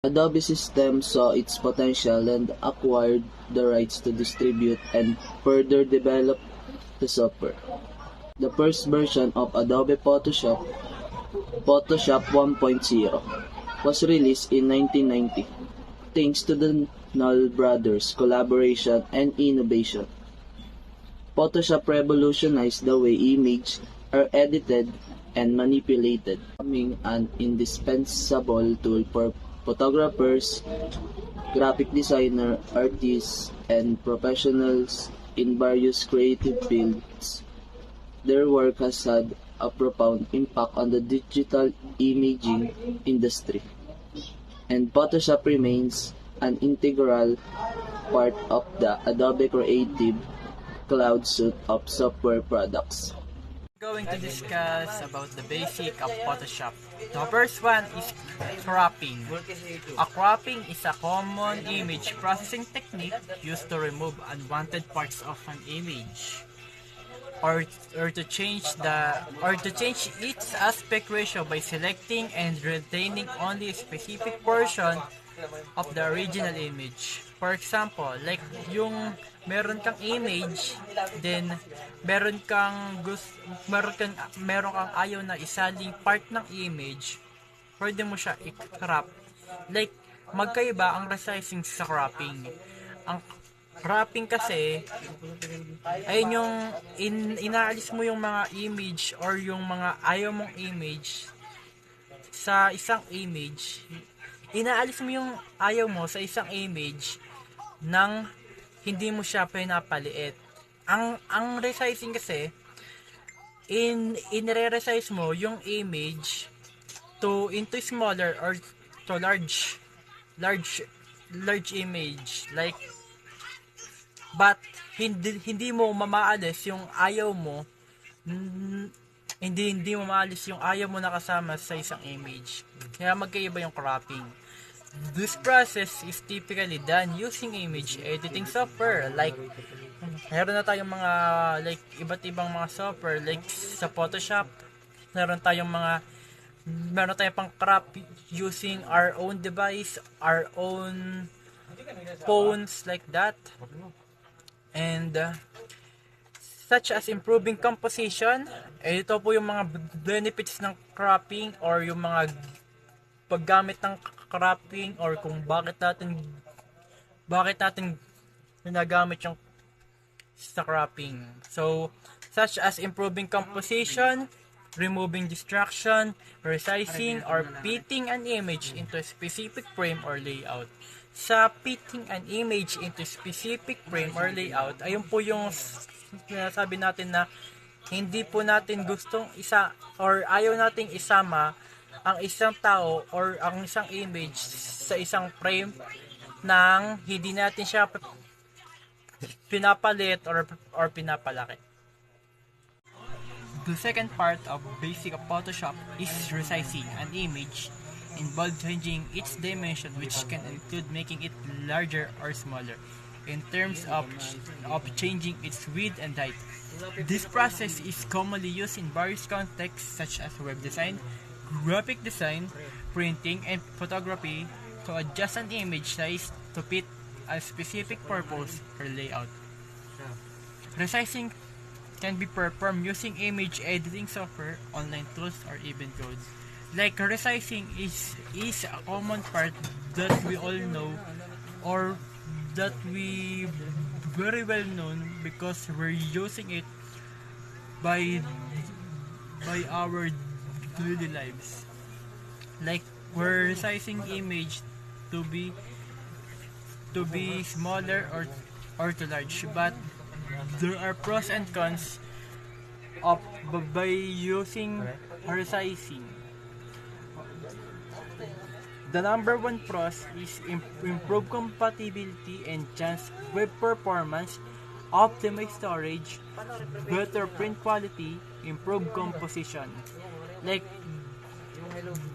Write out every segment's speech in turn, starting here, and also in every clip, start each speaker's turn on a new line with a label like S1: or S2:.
S1: Adobe Systems saw its potential and acquired the rights to distribute and further develop the software. The first version of Adobe Photoshop, Photoshop 1.0, was released in 1990, thanks to the Knoll brothers' collaboration and innovation. Photoshop revolutionized the way images are edited and manipulated, becoming an indispensable tool for photographers, graphic designers, artists, and professionals in various creative fields. Their work has had a profound impact on the digital imaging industry, and Photoshop remains an integral part of the Adobe Creative Cloud suite of software products.
S2: We're going to discuss about the basic of Photoshop. The first one is cropping. A cropping is a common image processing technique used to remove unwanted parts of an image or to change its aspect ratio by selecting and retaining only a specific portion of the original image. For example, like yung meron kang image, then meron kang ayaw na isaling part ng image, pwede mo siya i-crop. Like magkaiba ang resizing sa cropping. Ang cropping kasi ayun yung inaalis mo yung mga image or yung mga ayaw mong image sa isang image. Inaalis mo yung ayaw mo sa isang image nang hindi mo siya pinapaliit. Ang resizing kasi inre-resize mo yung image into smaller or to large image, like, but hindi mo mamaalis yung ayaw mo, hindi mo maalis yung ayaw mo nakasama sa isang image. Kaya magkaiba yung cropping. This process is typically done using image editing software, like meron na tayong mga like iba't ibang mga software, like sa Photoshop meron tayong pang crop using our own device, our own phones, like that. And such as improving composition. Ito po yung mga benefits ng cropping or yung mga paggamit ng cropping or kung bakit natin ginagamit yung sa cropping. So, such as improving composition, removing distraction, resizing, or fitting an image into a specific frame or layout. Sa fitting an image into specific frame or layout, ayun po yung sinasabi natin na hindi po natin gustong ayaw nating isama ang isang tao or ang isang image sa isang frame nang hindi natin siya pinapalit or pinapalaki. The second part of basic of Photoshop is resizing an image involves changing its dimension, which can include making it larger or smaller in terms of changing its width and height. This process is commonly used in various contexts such as web design, graphic design, printing, and photography to adjust an image size to fit a specific purpose or layout. Resizing can be performed using image editing software, online tools, or even codes. Like resizing is a common part that we all know or that we very well known because we're using it by our daily lives. Like we're resizing image to be smaller or too large, but there are pros and cons of by using resizing. The number one pros is improve compatibility and enhance web performance, optimize storage, better print quality, improve composition. Like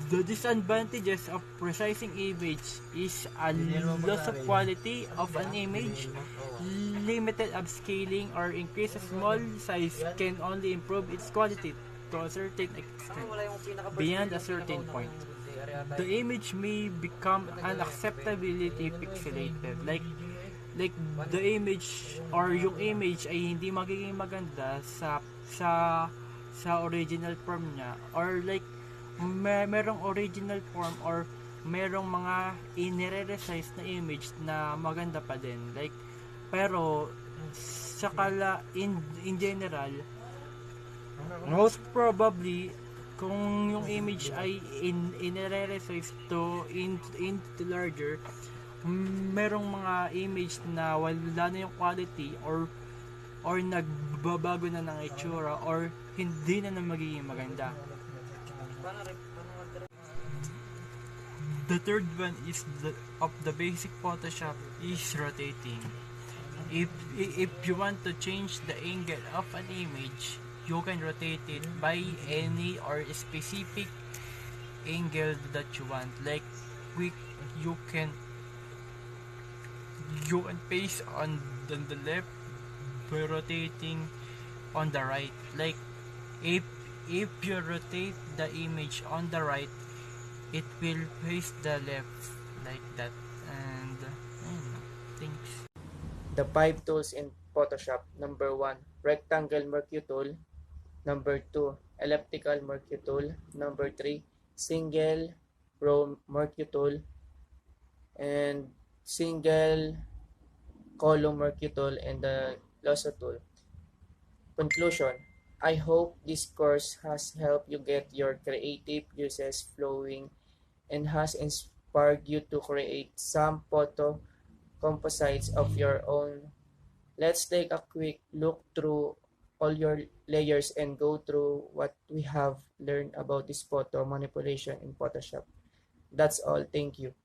S2: the disadvantages of resizing image is a loss of quality of an image, limited upscaling, or increase a small size can only improve its quality to a certain extent, beyond a certain point. the image may become unacceptability pixelated. Like the image or yung image ay hindi magiging maganda sa original form niya, or like merong original form or merong mga inire-resize na image na maganda pa din, like pero in general, most probably kung yung image ay inire-resize into larger, merong mga image na wala na yung quality or nagbabago na ng itsura or hindi na magiging maganda. The third one is of the basic Photoshop is rotating. If you want to change the angle of an image, you can rotate it by any or specific angle that you want. Like you can paste on the left by rotating on the right. Like if you rotate the image on the right, it will face the left like that. And thanks.
S3: The 5 tools in Photoshop. Number 1, rectangle Mercury tool. Number 2, elliptical Mercury tool. Number 3, single row Mercury tool. And single column Mercury tool and the lasso tool. Conclusion. I hope this course has helped you get your creative uses flowing and has inspired you to create some photo composites of your own. Let's take a quick look through all your layers and go through what we have learned about this photo manipulation in Photoshop. That's all. Thank you.